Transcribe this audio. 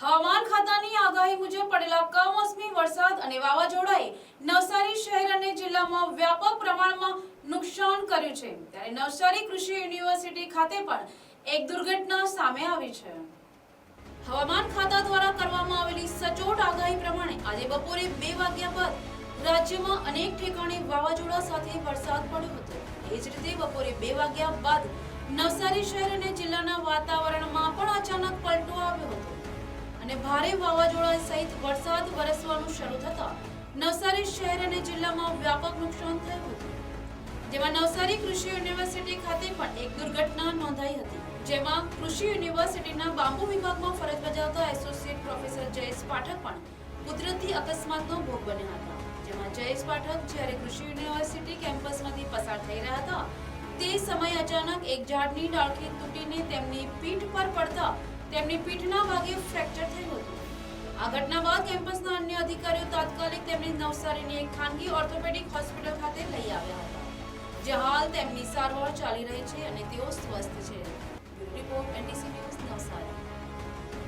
હવામાન ખાતાની આગાહી મુજબ પડેલા કમોસમી વરસાદ અને વાવાઝોડાએ નવસારી શહેર અને જિલ્લામાં વ્યાપક પ્રમાણમાં નુકસાન કર્યું છે। ત્યારે નવસારી કૃષિ યુનિવર્સિટી ખાતે પણ એક દુર્ઘટના સામે આવી છે। હવામાન ખાતા દ્વારા કરવામાં આવેલી સચોટ આગાહી પ્રમાણે આજે બપોરે 2 વાગ્યા બાદ રાજ્યમાં અનેક ઠેકાણે વાવાઝોડા સાથે વરસાદ પડ્યો હતો। એ જ રીતે બપોરે 2 વાગ્યા બાદ નવસારી શહેર અને જિલ્લાના વાતાવરણમાં પણ અચાનક પલટો આવ્યો હતો અને ભારે વાવાઝોડા સહિત વરસાદ વરસવાનું શરૂ થતા નવસારી શહેર અને જિલ્લામાં વ્યાપક નુકસાન થયું હતું। જેમાં નવસારી કૃષિ યુનિવર્સિટી ખાતે પણ એક દુર્ઘટના નોંધાઈ હતી, જેમાં કૃષિ યુનિવર્સિટીના બાંબુ વિભાગમાં ફરજ બજાવતા એસોસિએટ પ્રોફેસર જયેશ પાઠક પણ કુદરતી અકસ્માતનો ભોગ બન્યા હતા। જેમાં જયેશ પાઠક જ્યારે કૃષિ યુનિવર્સિટી કેમ્પસમાંથી પસાર થઈ રહ્યા હતા તે સમયે અચાનક એક ઝાડની ડાળખી તૂટીને તેમની પીઠ પર પડતા તેમની પીઠના ભાગે ફ્રેક્ચર થયું હતું। આ ઘટના બાદ કેમ્પસના અન્ય અધિકારીઓ તાત્કાલિક તેમને નવસારીની એક ખાનગી ઓર્થોપેડિક હોસ્પિટલ ખાતે લઈ આવ્યા હતા, જ્યાં હાલ તેમની સારવાર ચાલી રહી છે અને તેઓ સ્વસ્થ છે।